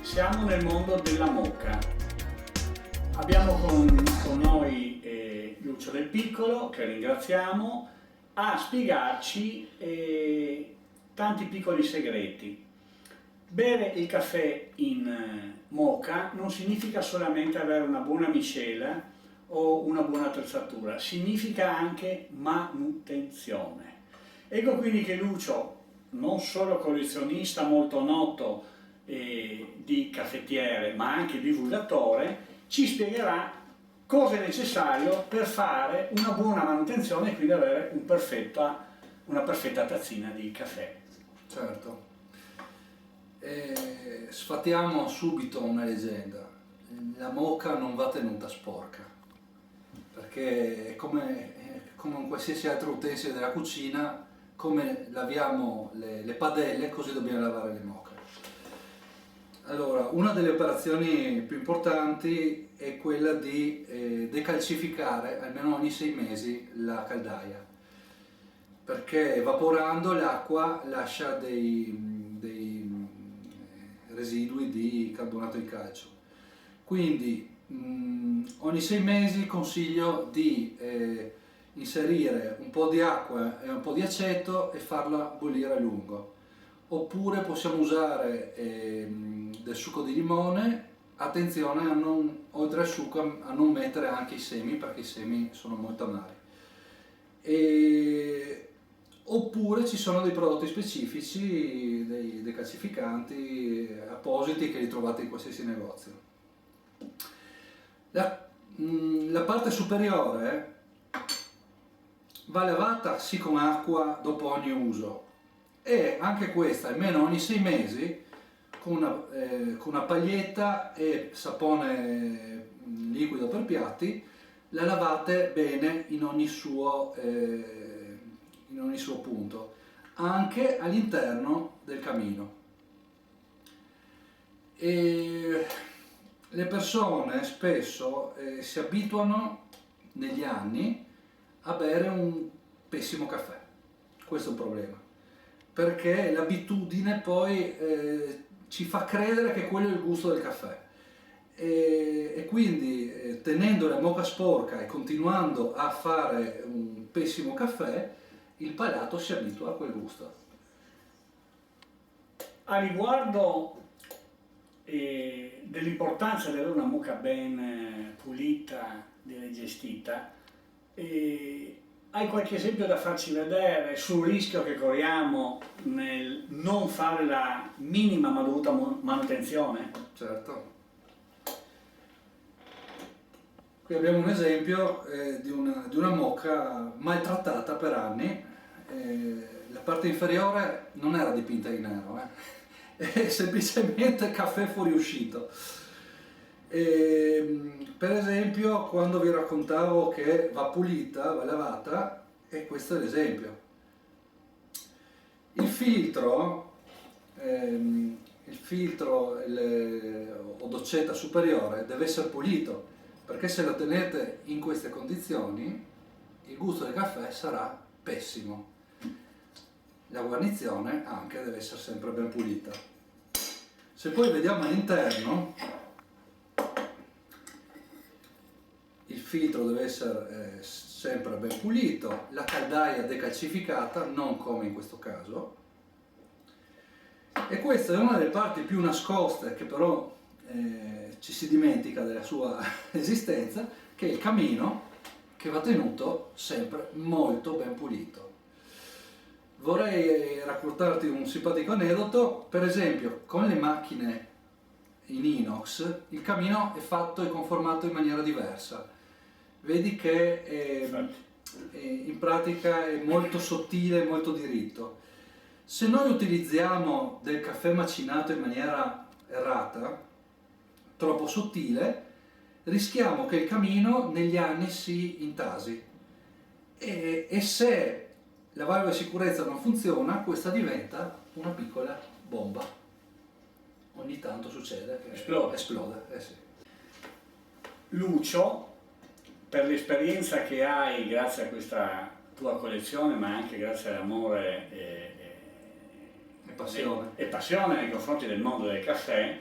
Siamo nel mondo della moka. Abbiamo con noi Lucio Del Piccolo, che ringraziamo, a spiegarci tanti piccoli segreti. Bere il caffè in moka non significa solamente avere una buona miscela o una buona attrezzatura, significa anche manutenzione. Ecco quindi che Lucio, non solo collezionista molto noto di caffettiere, ma anche divulgatore, ci spiegherà cosa è necessario per fare una buona manutenzione e quindi avere una perfetta tazzina di caffè. Certo. Sfatiamo subito una leggenda. La moka non va tenuta sporca, perché è come in qualsiasi altro utensile della cucina, come laviamo le padelle, così dobbiamo lavare le moka. Allora, una delle operazioni più importanti è quella di decalcificare almeno ogni 6 mesi la caldaia, perché evaporando l'acqua lascia dei residui di carbonato di calcio. Quindi ogni 6 mesi consiglio di inserire un po' di acqua e un po' di aceto e farla bollire a lungo. Oppure possiamo usare del succo di limone. Attenzione a non, oltre al succo, a non mettere anche i semi, perché i semi sono molto amari. Oppure ci sono dei prodotti specifici, dei decalcificanti appositi che li trovate in qualsiasi negozio. La parte superiore va lavata sì con acqua dopo ogni uso, e anche questa almeno ogni 6 mesi con una paglietta e sapone liquido per piatti. La lavate bene in ogni suo punto, anche all'interno del camino. E le persone spesso si abituano negli anni a bere un pessimo caffè. Questo è un problema, perché l'abitudine poi ci fa credere che quello è il gusto del caffè, e quindi tenendo la moka sporca e continuando a fare un pessimo caffè, il palato si abitua a quel gusto. A riguardo dell'importanza di avere una moka ben pulita, direi gestita, hai qualche esempio da farci vedere sul rischio che corriamo nel non fare la minima ma dovuta manutenzione? Certo. Qui abbiamo un esempio di una moka maltrattata per anni. La parte inferiore non era dipinta in nero, è semplicemente caffè fuoriuscito. Per esempio, quando vi raccontavo che va pulita, va lavata, e questo è l'esempio. Il filtro o doccetta superiore deve essere pulito, perché se lo tenete in queste condizioni il gusto del caffè sarà pessimo. La guarnizione anche deve essere sempre ben pulita. Se poi vediamo all'interno, il filtro deve essere sempre ben pulito, la caldaia decalcificata, non come in questo caso. E questa è una delle parti più nascoste, che però ci si dimentica della sua esistenza, che è il camino, che va tenuto sempre molto ben pulito. Vorrei raccontarti un simpatico aneddoto. Per esempio, con le macchine in inox il camino è fatto e conformato in maniera diversa. Vedi che in pratica è molto sottile, molto diritto. Se noi utilizziamo del caffè macinato in maniera errata, troppo sottile, rischiamo che il camino negli anni si intasi, e se la valvola di sicurezza non funziona, questa diventa una piccola bomba. Ogni tanto succede che esplode. Sì. Lucio, per l'esperienza che hai grazie a questa tua collezione, ma anche grazie all'amore E passione nei confronti del mondo del caffè,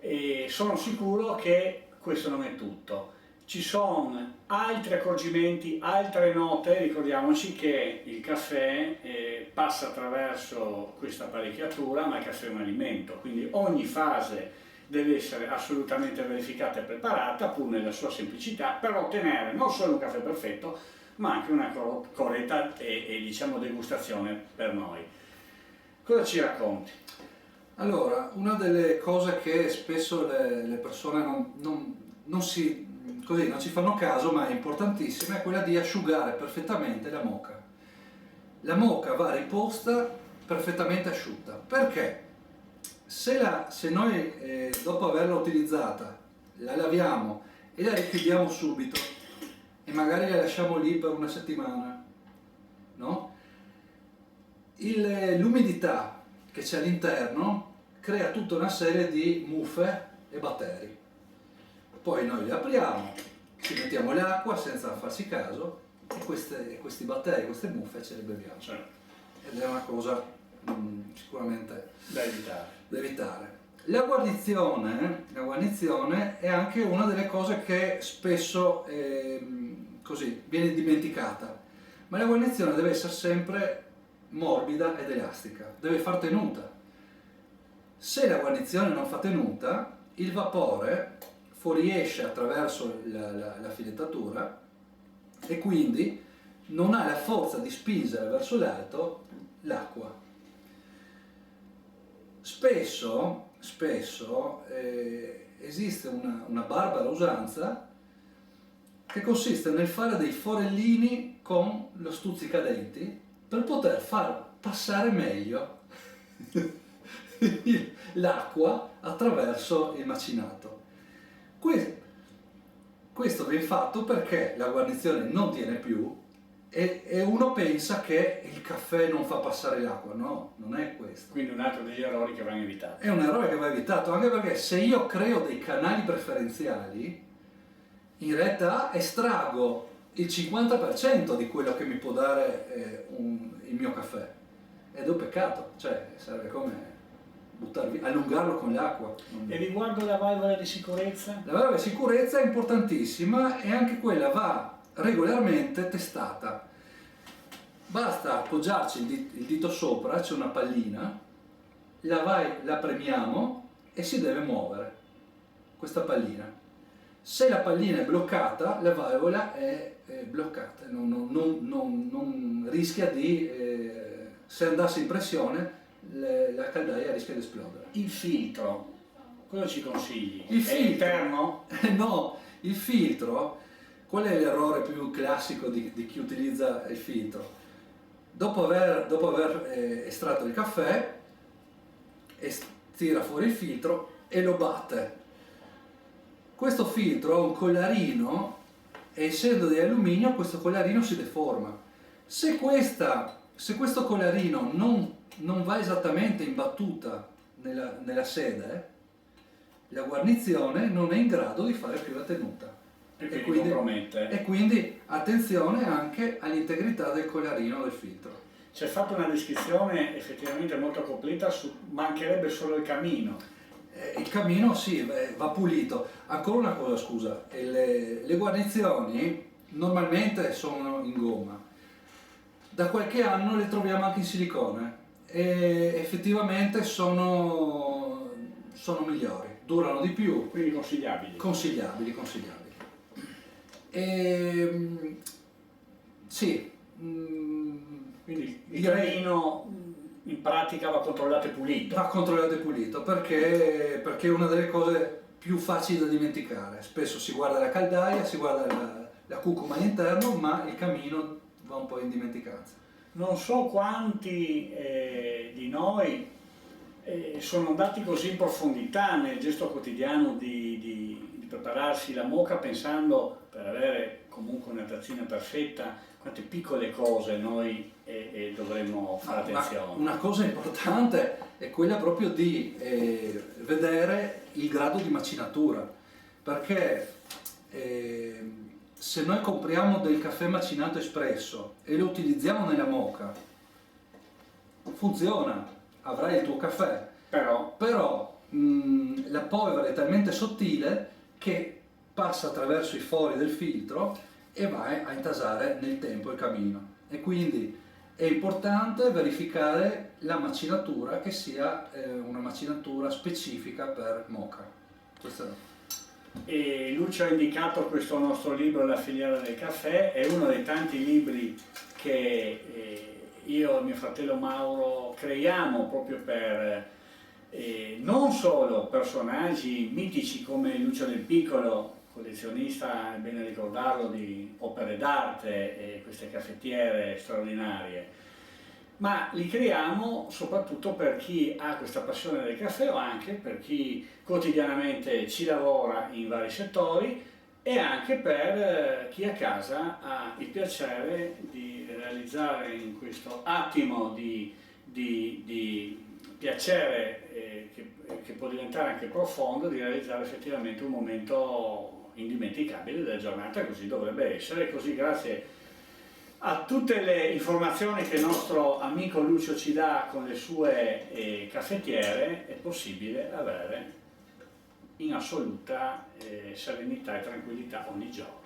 E sono sicuro che questo non è tutto. Ci sono altri accorgimenti, altre note. Ricordiamoci che il caffè passa attraverso questa apparecchiatura, ma il caffè è un alimento, quindi ogni fase deve essere assolutamente verificata e preparata, pur nella sua semplicità, per ottenere non solo un caffè perfetto, ma anche una corretta e diciamo degustazione per noi. Cosa ci racconti? Allora, una delle cose che spesso le persone non ci fanno caso, ma è importantissima, è quella di asciugare perfettamente la moka. La moka va riposta perfettamente asciutta. Perché? Se noi dopo averla utilizzata la laviamo e la richiudiamo subito e magari la lasciamo lì per una settimana, no? L'umidità che c'è all'interno crea tutta una serie di muffe e batteri. Poi noi le apriamo, ci mettiamo l'acqua senza farci caso e questi batteri, queste muffe ce le beviamo. Certo. Ed è una cosa sicuramente Da evitare. da evitare. La guarnizione è anche una delle cose che spesso così viene dimenticata, ma la guarnizione deve essere sempre morbida ed elastica, deve far tenuta. Se la guarnizione non fa tenuta, il vapore fuoriesce attraverso la filettatura e quindi non ha la forza di spingere verso l'alto l'acqua. Spesso esiste una barbara usanza che consiste nel fare dei forellini con lo stuzzicadenti per poter far passare meglio l'acqua attraverso il macinato. Questo viene fatto perché la guarnizione non tiene più e uno pensa che il caffè non fa passare l'acqua. No, non è questo. Quindi un altro degli errori che vanno evitati. È un errore che va evitato, anche perché se io creo dei canali preferenziali, in realtà estraggo il 50% di quello che mi può dare il mio caffè. Ed è un peccato, cioè sarebbe come allungarlo con l'acqua. E riguardo la valvola di sicurezza? La valvola di sicurezza è importantissima e anche quella va regolarmente testata. Basta appoggiarci il dito sopra, c'è una pallina, la premiamo e si deve muovere questa pallina. Se la pallina è bloccata, la valvola è bloccata, non rischia di, se andasse in pressione, la caldaia rischia di esplodere. Il filtro, cosa ci consigli? Il È filtro. interno? No, il filtro, qual è l'errore più classico di chi utilizza il filtro? Dopo aver estratto il caffè, tira fuori il filtro e lo batte. Questo filtro ha un collarino e essendo di alluminio questo collarino si deforma. Se questo collarino non va esattamente in battuta nella sede, la guarnizione non è in grado di fare più la tenuta. Perché compromette. E quindi attenzione anche all'integrità del collarino del filtro. Ci hai fatto una descrizione effettivamente molto completa, mancherebbe solo il camino. Il camino sì, va pulito. Ancora una cosa, scusa, le guarnizioni normalmente sono in gomma. Da qualche anno le troviamo anche in silicone e effettivamente sono migliori, durano di più. Quindi consigliabili. Consigliabili. Sì. Quindi il camino in pratica va controllato e pulito. Va controllato e pulito perché è una delle cose più facili da dimenticare. Spesso si guarda la caldaia, si guarda la cucuma all'interno, ma il camino va un po' in dimenticanza. Non so quanti di noi sono andati così in profondità nel gesto quotidiano di prepararsi la moka pensando, per avere comunque una tazzina perfetta, quante piccole cose noi dovremmo fare attenzione. Una cosa importante è quella proprio di vedere il grado di macinatura, perché se noi compriamo del caffè macinato espresso e lo utilizziamo nella moka, funziona, avrai il tuo caffè, però la polvere è talmente sottile che passa attraverso i fori del filtro e va a intasare nel tempo il camino. E quindi è importante verificare la macinatura, che sia una macinatura specifica per moka. Questo è. E Lucio ha indicato questo nostro libro La filiera del caffè, è uno dei tanti libri che io e mio fratello Mauro creiamo proprio per non solo personaggi mitici come Lucio del Piccolo, collezionista, è bene ricordarlo, di opere d'arte e queste caffettiere straordinarie, ma li creiamo soprattutto per chi ha questa passione del caffè o anche per chi quotidianamente ci lavora in vari settori e anche per chi a casa ha il piacere di realizzare in questo attimo di piacere che può diventare anche profondo, di realizzare effettivamente un momento indimenticabile della giornata, così dovrebbe essere, così grazie a tutte le informazioni che il nostro amico Lucio ci dà con le sue caffettiere è possibile avere in assoluta serenità e tranquillità ogni giorno.